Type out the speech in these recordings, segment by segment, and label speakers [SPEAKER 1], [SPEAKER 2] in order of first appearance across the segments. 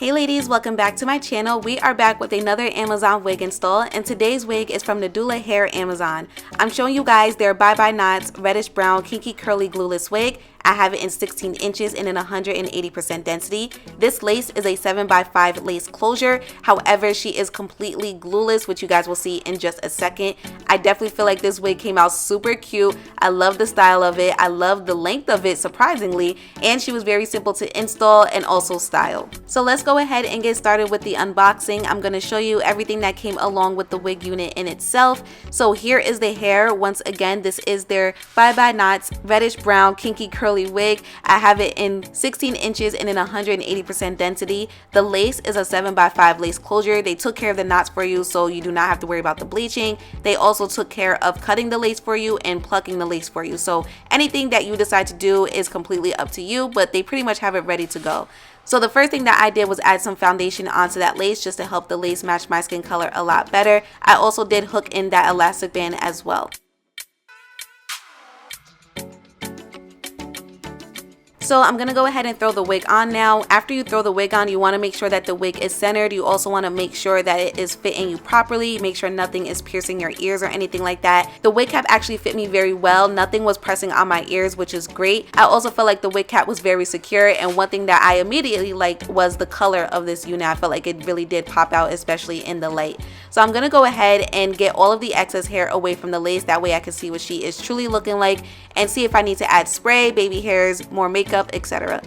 [SPEAKER 1] Hey ladies, welcome back to my channel. We are back with another Amazon wig install, and today's wig is from Nadula Hair Amazon. I'm showing you guys their Bye Bye Knots reddish brown kinky curly glueless wig. I have it in 16 inches and in 180% density. This lace is a 7x5 lace closure. However, she is completely glueless, which you guys will see in just a second. I definitely feel like this wig came out super cute. I love the style of it. I love the length of it, surprisingly, and she was very simple to install and also style. So let's go ahead and get started with the unboxing. I'm going to show you everything that came along with the wig unit in itself. So here is the hair. Once again, this is their Bye Bye Knots reddish brown kinky curly wig. I have it in 16 inches and in 180% density. The lace is a 7x5 lace closure. They took care of the knots for you, so you do not have to worry about the bleaching. They also took care of cutting the lace for you and plucking the lace for you. So anything that you decide to do is completely up to you, but they pretty much have it ready to go. So the first thing that I did was add some foundation onto that lace just to help the lace match my skin color a lot better. I also did hook in that elastic band as well. So I'm going to go ahead and throw the wig on now. After you throw the wig on, you want to make sure that the wig is centered. You also want to make sure that it is fitting you properly. Make sure nothing is piercing your ears or anything like that. The wig cap actually fit me very well. Nothing was pressing on my ears, which is great. I also felt like the wig cap was very secure, and one thing that I immediately liked was the color of this unit. I felt like it really did pop out, especially in the light. So I'm going to go ahead and get all of the excess hair away from the lace. That way I can see what she is truly looking like and see if I need to add spray, baby hairs, more makeup, etc.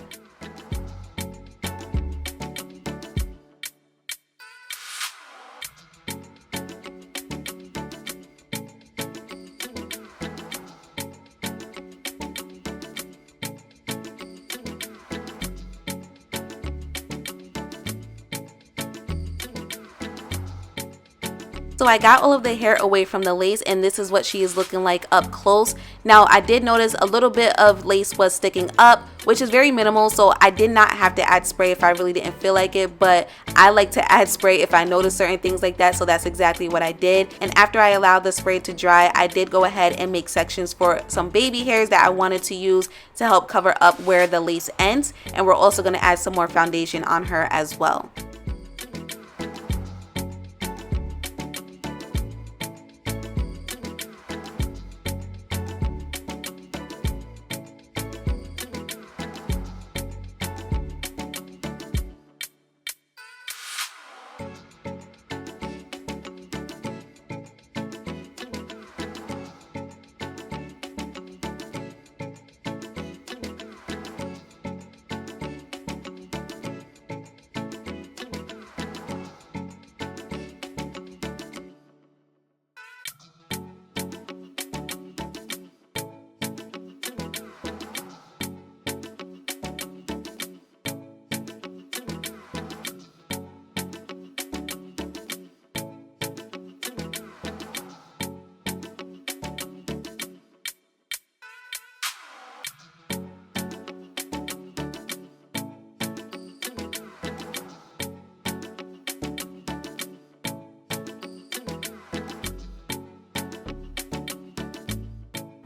[SPEAKER 1] So I got all of the hair away from the lace, and this is what she is looking like up close. Now I did notice a little bit of lace was sticking up, which is very minimal, so I did not have to add spray if I really didn't feel like it, but I like to add spray if I notice certain things like that, so that's exactly what I did. And after I allowed the spray to dry, I did go ahead and make sections for some baby hairs that I wanted to use to help cover up where the lace ends, and we're also going to add some more foundation on her as well.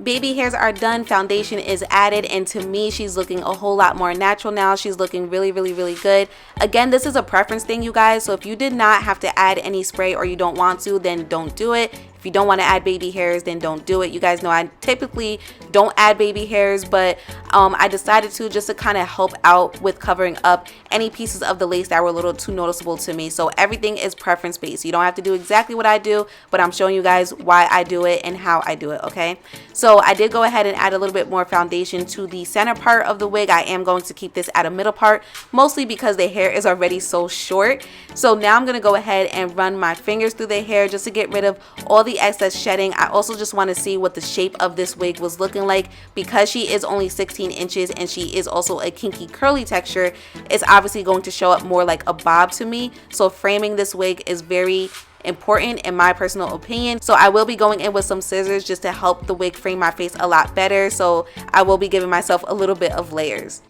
[SPEAKER 1] Baby hairs are done, foundation is added, and to me she's looking a whole lot more natural now. She's looking really good. Again, this is a preference thing, you guys, so if you did not have to add any spray or you don't want to, then don't do it. If you don't want to add baby hairs, then don't do it. You guys know I typically don't add baby hairs, but I decided to just to kind of help out with covering up any pieces of the lace that were a little too noticeable to me. So everything is preference based. You don't have to do exactly what I do, but I'm showing you guys why I do it and how I do it, okay? So I did go ahead and add a little bit more foundation to the center part of the wig. I am going to keep this at a middle part, mostly because the hair is already so short. So now I'm going to go ahead and run my fingers through the hair just to get rid of all the excess shedding. I also just want to see what the shape of this wig was looking like. Because she is only 16 inches and she is also a kinky curly texture, it's obviously going to show up more like a bob to me. So framing this wig is very important in my personal opinion. So I will be going in with some scissors just to help the wig frame my face a lot better. So I will be giving myself a little bit of layers.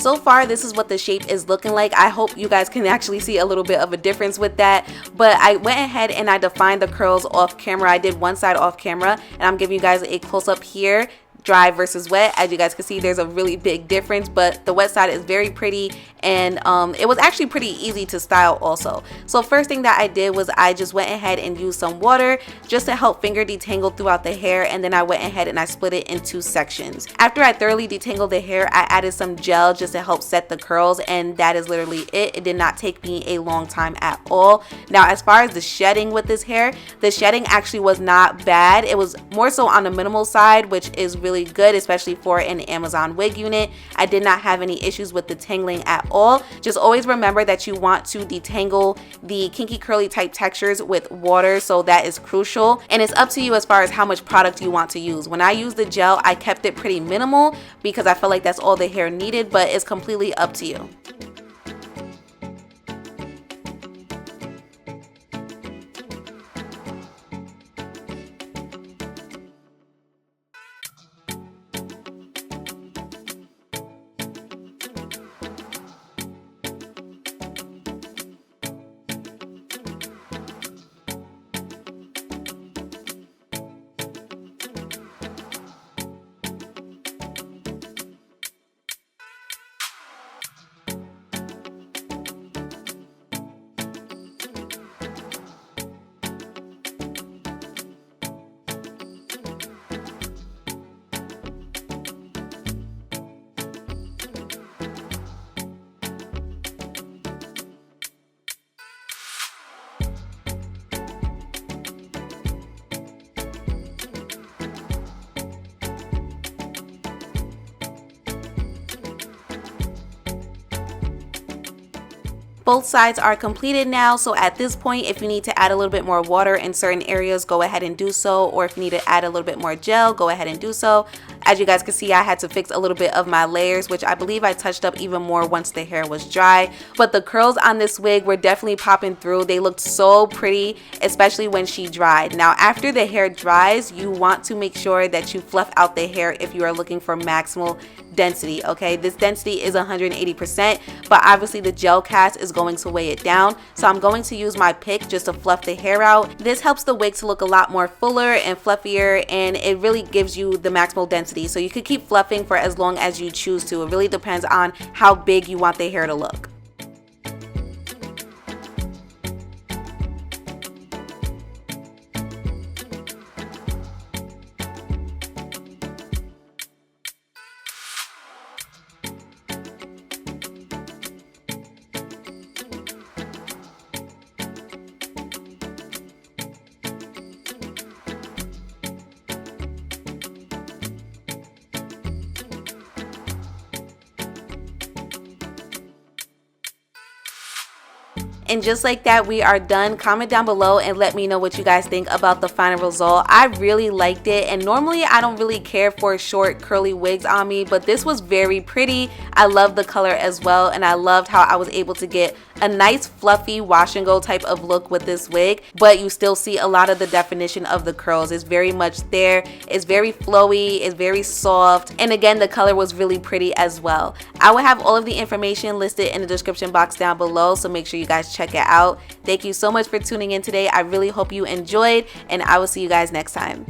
[SPEAKER 1] so far this is what the shape is looking like. I hope you guys can actually see a little bit of a difference with that, but I went ahead and I defined the curls off camera. I did one side off camera, and I'm giving you guys a close-up here, dry versus wet. As you guys can see, there's a really big difference, but the wet side is very pretty, and it was actually pretty easy to style also. So first thing that I did was I just went ahead and used some water just to help finger detangle throughout the hair, and then I went ahead and I split it in 2 sections. After I thoroughly detangled the hair, I added some gel just to help set the curls, and that is literally it. It did not take me a long time at all. Now as far as the shedding with this hair, the shedding actually was not bad. It was more so on the minimal side, which is really good, especially for an Amazon wig unit. I did not have any issues with the tangling at all. Just always remember that you want to detangle the kinky curly type textures with water, so that is crucial, and it's up to you as far as how much product you want to use. When I used the gel, I kept it pretty minimal because I felt like that's all the hair needed, but it's completely up to you. Both sides are completed now, so at this point, if you need to add a little bit more water in certain areas, go ahead and do so, or if you need to add a little bit more gel, go ahead and do so. As you guys can see, I had to fix a little bit of my layers, which I believe I touched up even more once the hair was dry. But the curls on this wig were definitely popping through. They looked so pretty, especially when she dried. Now, after the hair dries, you want to make sure that you fluff out the hair if you are looking for maximal density. Okay, this density is 180%, but obviously the gel cast is going to weigh it down, so I'm going to use my pick just to fluff the hair out. This helps the wig to look a lot more fuller and fluffier, and it really gives you the maximal density. So you could keep fluffing for as long as you choose to. It really depends on how big you want the hair to look. And just like that, we are done. Comment down below and let me know what you guys think about the final result. I really liked it, and normally I don't really care for short curly wigs on me, but this was very pretty. I love the color as well, and I loved how I was able to get a nice fluffy wash and go type of look with this wig, but you still see a lot of the definition of the curls. It's very much there. It's very flowy, it's very soft, and again, the color was really pretty as well. I will have all of the information listed in the description box down below, so make sure you guys check it out. Thank you so much for tuning in today. I really hope you enjoyed, and I will see you guys next time.